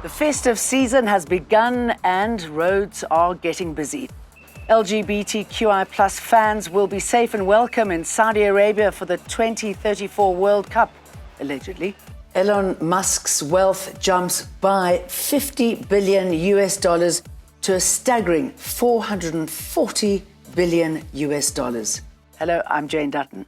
The festive season has begun and roads are getting busy. LGBTQI plus fans will be safe and welcome in Saudi Arabia for the 2034 World Cup, allegedly. Elon Musk's wealth jumps by $50 billion to a staggering $440 billion. Hello, I'm Jane Dutton.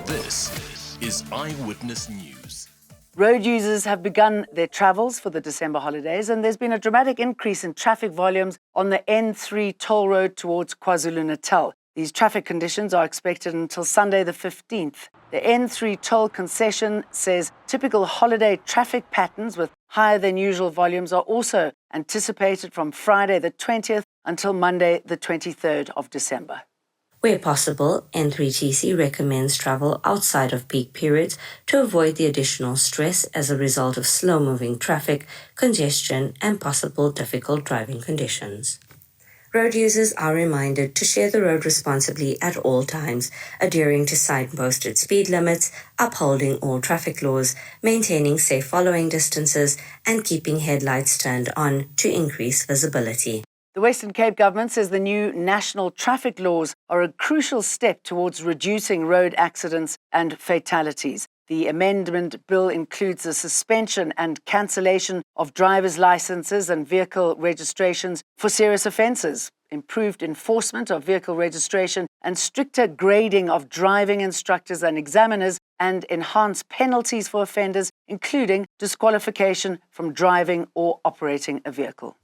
This is Eyewitness News. Road users have begun their travels for the December holidays, and there's been a dramatic increase in traffic volumes on the N3 toll road towards KwaZulu-Natal. These traffic conditions are expected until Sunday the 15th. The N3 toll concession says typical holiday traffic patterns with higher than usual volumes are also anticipated from Friday the 20th until Monday the 23rd of December. Where possible, N3TC recommends travel outside of peak periods to avoid the additional stress as a result of slow-moving traffic, congestion, and possible difficult driving conditions. Road users are reminded to share the road responsibly at all times, adhering to signposted speed limits, upholding all traffic laws, maintaining safe following distances, and keeping headlights turned on to increase visibility. The Western Cape government says the new national traffic laws are a crucial step towards reducing road accidents and fatalities. The amendment bill includes the suspension and cancellation of driver's licenses and vehicle registrations for serious offences, improved enforcement of vehicle registration and stricter grading of driving instructors and examiners, and enhanced penalties for offenders, including disqualification from driving or operating a vehicle.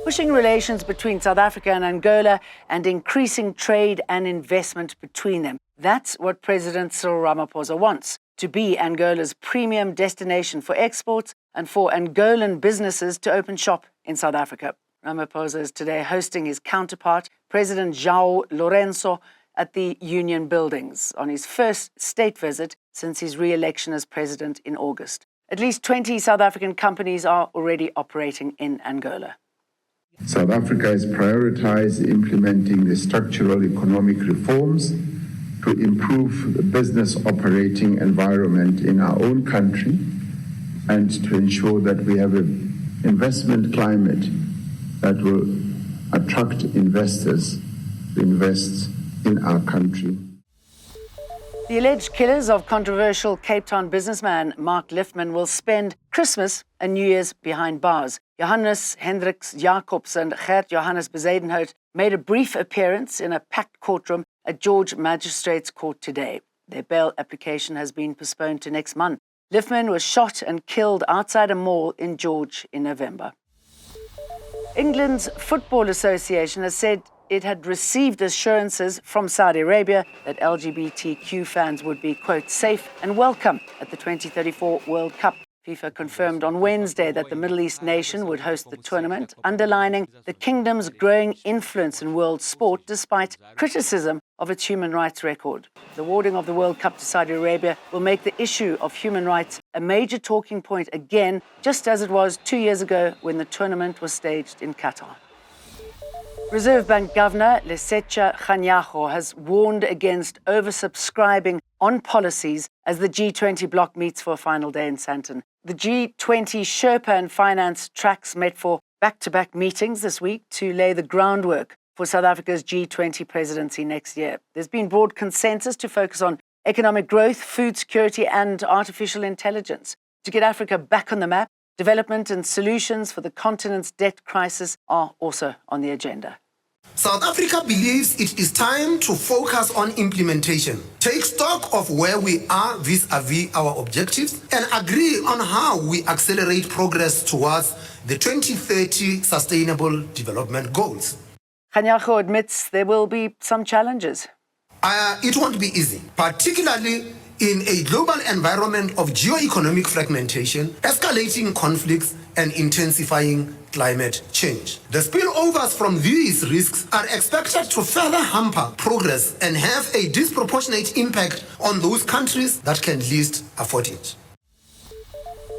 Pushing relations between South Africa and Angola and increasing trade and investment between them. That's what President Cyril Ramaphosa wants, to be Angola's premium destination for exports and for Angolan businesses to open shop in South Africa. Ramaphosa is today hosting his counterpart, President João Lourenço, at the Union Buildings on his first state visit since his re-election as president in August. At least 20 South African companies are already operating in Angola. South Africa has prioritized implementing the structural economic reforms to improve the business operating environment in our own country and to ensure that we have an investment climate that will attract investors to invest in our country. The alleged killers of controversial Cape Town businessman Mark Liffman will spend Christmas and New Year's behind bars. Johannes Hendricks Jacobs and Gert Johannes Bezuidenhout made a brief appearance in a packed courtroom at George Magistrates Court today. Their bail application has been postponed to next month. Liffman was shot and killed outside a mall in George in November. England's Football Association has said it had received assurances from Saudi Arabia that LGBTQ fans would be, quote, safe and welcome at the 2034 World Cup. FIFA confirmed on Wednesday that the Middle East nation would host the tournament, underlining the kingdom's growing influence in world sport despite criticism of its human rights record. The awarding of the World Cup to Saudi Arabia will make the issue of human rights a major talking point again, just as it was 2 years ago when the tournament was staged in Qatar. Reserve Bank Governor Lesetja Kganyago has warned against oversubscribing on policies as the G20 bloc meets for a final day in Sandton. The G20 Sherpa and Finance tracks met for back-to-back meetings this week to lay the groundwork for South Africa's G20 presidency next year. There's been broad consensus to focus on economic growth, food security and artificial intelligence. To get Africa back on the map, development and solutions for the continent's debt crisis are also on the agenda. South Africa believes it is time to focus on implementation, take stock of where we are vis-à-vis our objectives, and agree on how we accelerate progress towards the 2030 Sustainable Development Goals. Kganyago admits there will be some challenges. It won't be easy, particularly in a global environment of geo-economic fragmentation, escalating conflicts, and intensifying climate change. The spillovers from these risks are expected to further hamper progress and have a disproportionate impact on those countries that can least afford it.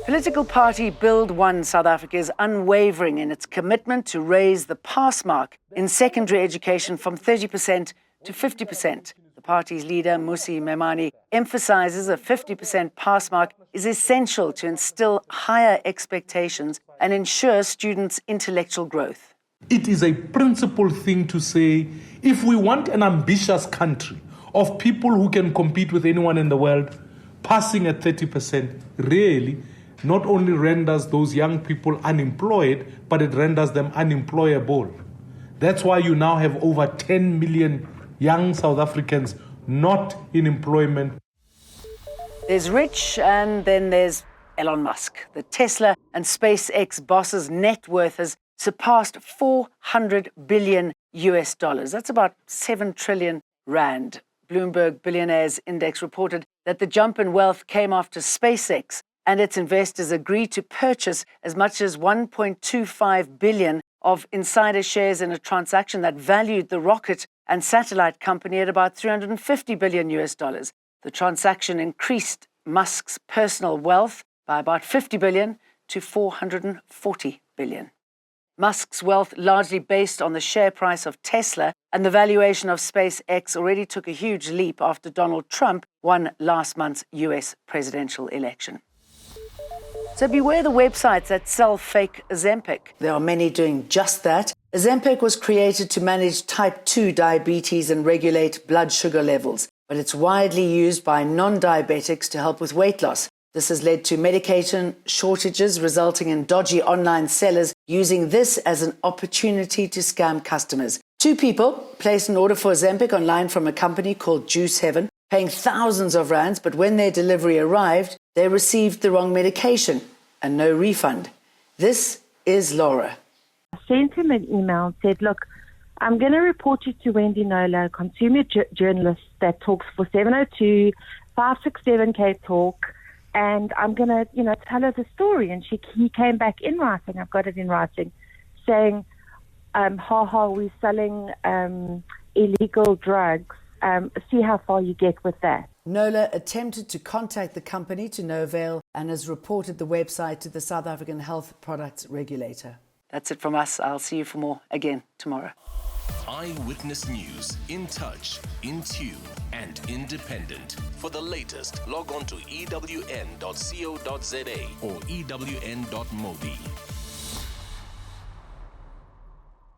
Political party Build One South Africa is unwavering in its commitment to raise the pass mark in secondary education from 30% to 50%. The The party's leader, Musi Memani, emphasizes a 50% pass mark is essential to instill higher expectations and ensure students' intellectual growth. It is a principled thing to say, if we want an ambitious country of people who can compete with anyone in the world, passing at 30% really not only renders those young people unemployed, but it renders them unemployable. That's why you now have over 10 million young South Africans not in employment. There's Rich, and then there's Elon Musk. The Tesla and SpaceX boss's net worth has surpassed $400 billion. That's about 7 trillion rand. Bloomberg Billionaires Index reported that the jump in wealth came after SpaceX and its investors agreed to purchase as much as 1.25 billion of insider shares in a transaction that valued the rocket and satellite company at about $350 billion. The transaction increased Musk's personal wealth by about 50 billion to 440 billion. Musk's wealth largely based on the share price of Tesla, and the valuation of SpaceX already took a huge leap after Donald Trump won last month's US presidential election. So beware the websites that sell fake Ozempic. There are many doing just that. Ozempic was created to manage type 2 diabetes and regulate blood sugar levels, but it's widely used by non-diabetics to help with weight loss. This has led to medication shortages, resulting in dodgy online sellers using this as an opportunity to scam customers. 2 people placed an order for Ozempic online from a company called Juice Heaven, paying thousands of rands, but when their delivery arrived, they received the wrong medication and no refund. This is Laura. I sent him an email and said, look, I'm going to report you to Wendy Nola, a consumer journalist that talks for 702, 567K Talk, and I'm going to, tell her the story. And he came back in writing, I've got it in writing, saying, we're selling illegal drugs. See how far you get with that. Nola attempted to contact the company to no avail and has reported the website to the South African Health Products Regulator. That's it from us. I'll see you for more again tomorrow. Eyewitness News, in touch, in tune, and independent. For the latest, log on to ewn.co.za or ewn.mobi.